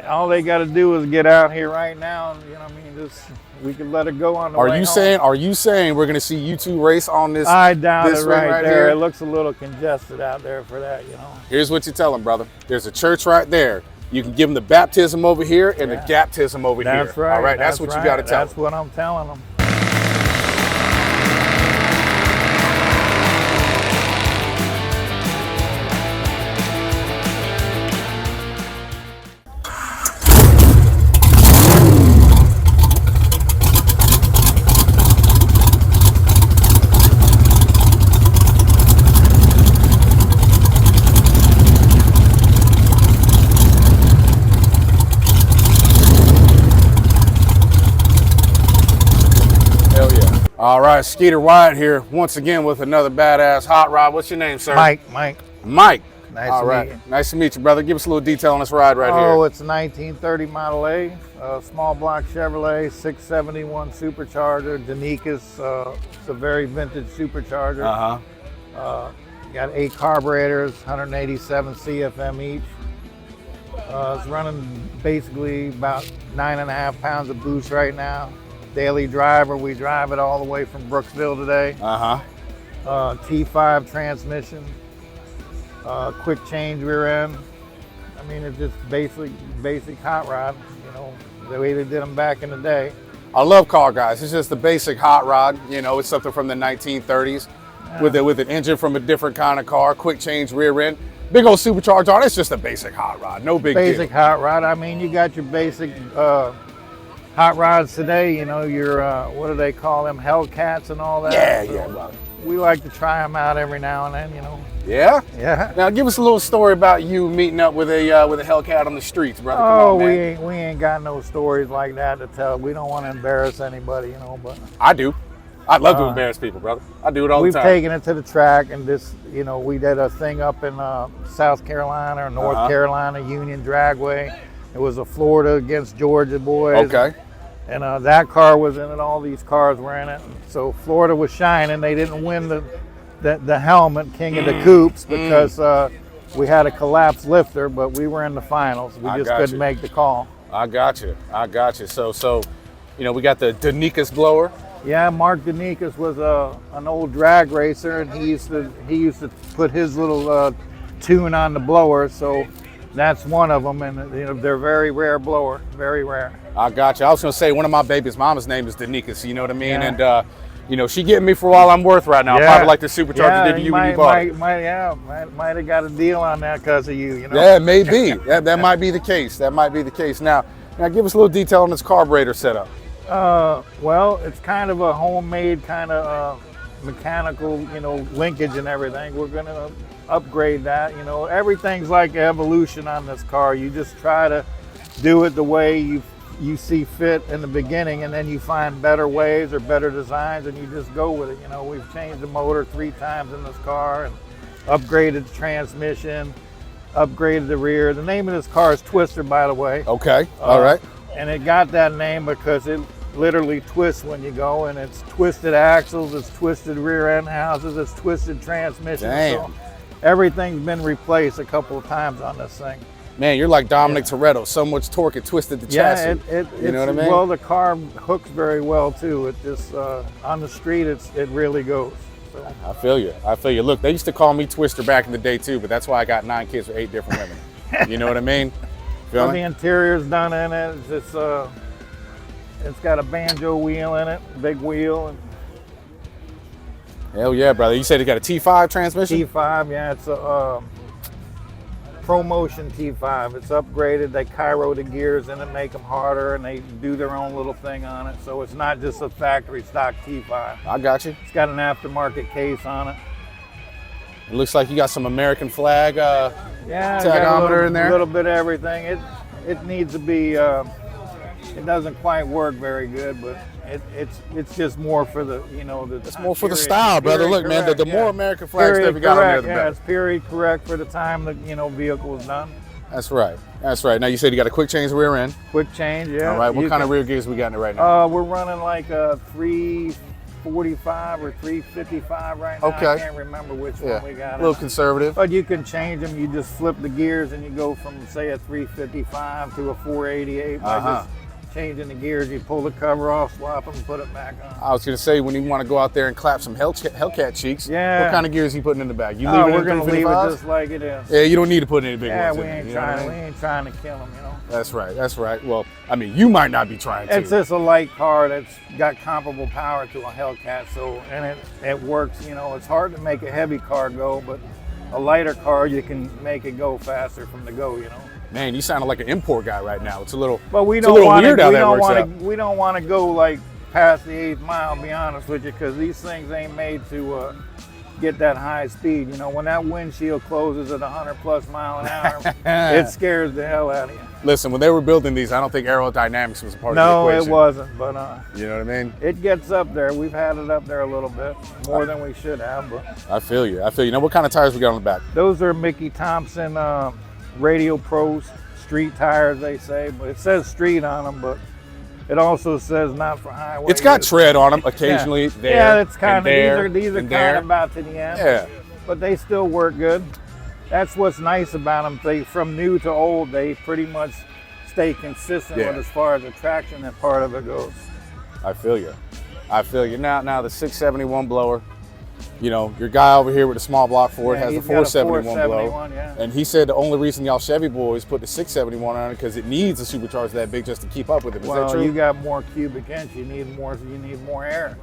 All they got to do is get out here right now, and we could let it go on the way home. Are you saying we're gonna see you two race on this? I doubt this it right there. Here? It looks a little congested out there for that, Here's what you tell them, brother. There's a church right there. You can give them the baptism over here and the gaptism over here. That's right. All right, that's what you got to tell them. That's what I'm telling them. All right, Skeeter Wyatt here once again with another badass hot rod. What's your name, sir? Mike. Mike. Nice All to right. meet you. Nice to meet you, brother. Give us a little detail on this ride right here. Oh, it's a 1930 Model A, small block Chevrolet, 671 Supercharger, Danikas. It's a very vintage Supercharger. Got 8 carburetors, 187 CFM each. It's running basically about 9.5 pounds of boost right now. Daily driver, we drive it all the way from Brooksville today. T5 transmission, quick change rear end. I mean, it's just basic hot rod, the way they did them back in the day. I love car guys. It's just the basic hot rod. It's something from the 1930s with an engine from a different kind of car, quick change rear end. Big old supercharged on. It's just a basic hot rod, no big deal. Basic hot rod. I mean, you got your basic hot rods today, your, what do they call them, Hellcats and all that. Yeah, brother. We like to try them out every now and then, Yeah? Yeah. Now give us a little story about you meeting up with a Hellcat on the streets, brother. Come Oh, on, man. we ain't got no stories like that to tell. We don't want to embarrass anybody, but. I do. I'd love to embarrass people, brother. I do it all the time. We've taken it to the track, and we did a thing up in South Carolina or North Carolina, Union Dragway. It was a Florida against Georgia boys. Okay. And that car was in it. All these cars were in it. So Florida was shining. They didn't win the helmet, King of the Coops, because we had a collapsed lifter, but we were in the finals. We just couldn't make the call. I got you. So, we got the Danikas blower. Yeah, Mark Danikas was an old drag racer, and he used to put his little tune on the blower. So that's one of them, and they're very rare blower, very rare. I got you. I was gonna say one of my baby's mama's name is Danikas. You know what I mean? Yeah. And she getting me for all I'm worth right now. Yeah. Probably like the Supercharger did to you when you bought it. Might have got a deal on that because of you. Yeah, it may be. that might be the case. That might be the case. Now give us a little detail on this carburetor setup. Well, it's kind of a homemade kind of mechanical, linkage and everything. We're gonna upgrade that. Everything's like evolution on this car. You just try to do it the way you see fit in the beginning, and then you find better ways or better designs, and you just go with it. We've changed the motor 3 times in this car and upgraded the transmission, upgraded the rear. The name of this car is Twister, by the way. Okay, all right. And it got that name because it literally twists when you go, and it's twisted axles, it's twisted rear end houses, it's twisted transmission. Damn. So everything's been replaced a couple of times on this thing. Man, you're like Dominic Toretto. So much torque it twisted the chassis. You know what I mean? Well, the car hooks very well too. It just on the street, it really goes. So. I feel you. Look, they used to call me Twister back in the day too, but that's why I got 9 kids with 8 different women. You know what I mean? Well, the interior's done in it. It's got a banjo wheel in it, big wheel. And hell yeah, brother. You said it got a T5 transmission? T5, yeah. It's a ProMotion T5. It's upgraded. They Cairo the gears in it, make them harder, and they do their own little thing on it. So it's not just a factory stock T5. I got you. It's got an aftermarket case on it. It looks like you got some American flag tachometer in there. A little bit of everything. It needs to be. It doesn't quite work very good, but it's just more for the It's more for the style, brother. Look, man, the more American flag stuff you got on there, the better. Yeah, it's period correct for the time the vehicle was done. That's right. Now you said you got a quick change rear end. Quick change, yeah. All right. What kind of rear gears we got in it right now? We're running like a 345 or 355 right now. Okay. I can't remember which one we got. A little conservative. But you can change them. You just flip the gears and you go from, say, a 355 to a 488 by just changing the gears. You pull the cover off, swap them, put it back on. I was going to say, when you want to go out there and clap some Hellcat cheeks, what kind of gears are you putting in the back? You leave it we're going to leave it 355s? just like it is. Yeah, you don't need to put any big ones we in ain't it, trying. We ain't trying to kill them, you know. That's right. That's right. Well, I mean, you might not be trying to. It's just a light car that's got comparable power to a Hellcat, and it works. You know, it's hard to make a heavy car go, but a lighter car you can make it go faster from the go. You know. Man, you sound like an import guy right now. It's a little. But we it's don't a little want weird to. how We that don't works want out. to. We don't want to go like past the 8th mile. To be honest with you, because these things ain't made to get that high speed. You know, when that windshield closes at 100+ mile an hour, it scares the hell out of you. Listen, when they were building these, I don't think aerodynamics was a part of the No, equation. it wasn't. But you know what I mean? it gets up there. We've had it up there a little bit more than we should have. But I feel you. I feel you. Now, what kind of tires we got on the back? those are Mickey Thompson Radio Pro street tires, they say. But it says street on them, but it also says not for highway. It's got tread on them occasionally. There. Yeah, it's kind of there, these are and kind there. of about to the end. Yeah. But they still work good. That's what's nice about them. They, from new to old, they pretty much stay consistent with as far as the traction that part of it goes. I feel you. I feel you. Now the 671 blower. You know, your guy over here with the small block Ford has the 471 blower. Yeah. And he said the only reason y'all Chevy boys put the 671 on it because it needs a supercharger that big just to keep up with it. Is that true? You got more cubic inch. You need more air.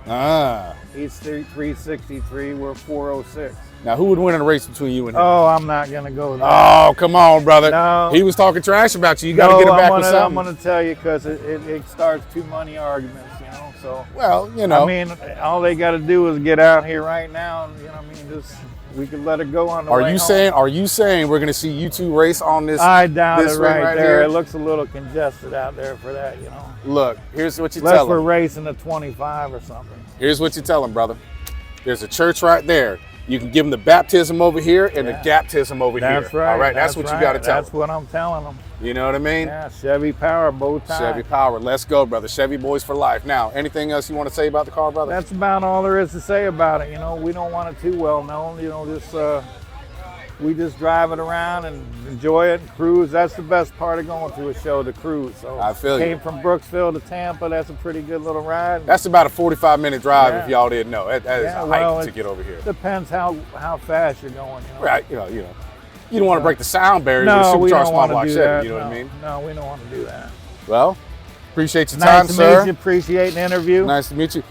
He's 363. We're 406. Now, who would win in a race between you and him? Oh, I'm not gonna go there. Oh, come on, brother. No. He was talking trash about you. You got to get him back with something. I'm gonna tell you because it starts too many arguments, you know. So well, you know, I mean, all they got to do is get out here right now, and you know, what I mean, just we could let it go on the way home. Are you saying we're gonna see you two race on this? I doubt this it ring right here? there. It looks a little congested out there for that, you know. Look, here's what you Unless tell we're him. racing a 25 or something. Here's what you tell him, brother. There's a church right there. You can give them the baptism over here and the baptism over here. That's right. All right, that's what you got to tell That's them. what I'm telling them. You know what I mean? Yeah, Chevy power, bow tie. Chevy power. Let's go, brother. Chevy boys for life. Now, anything else you want to say about the car, brother? That's about all there is to say about it. You know, we don't want it too well known. You know, we just drive it around and enjoy it and cruise. That's the best part of going to a show, to cruise. So I feel you. Came from Brooksville to Tampa. That's a pretty good little ride. That's about a 45-minute drive if y'all didn't know. That is a hike to get over here. Depends how fast you're going. You know? Right. You know. You don't want to break the sound barrier with a No, we supercharged don't small want to block do Chevy. that. You know what I mean? No, we don't want to do that. Well, appreciate your Nice time, to sir. meet you. Appreciate the interview. Nice to meet you.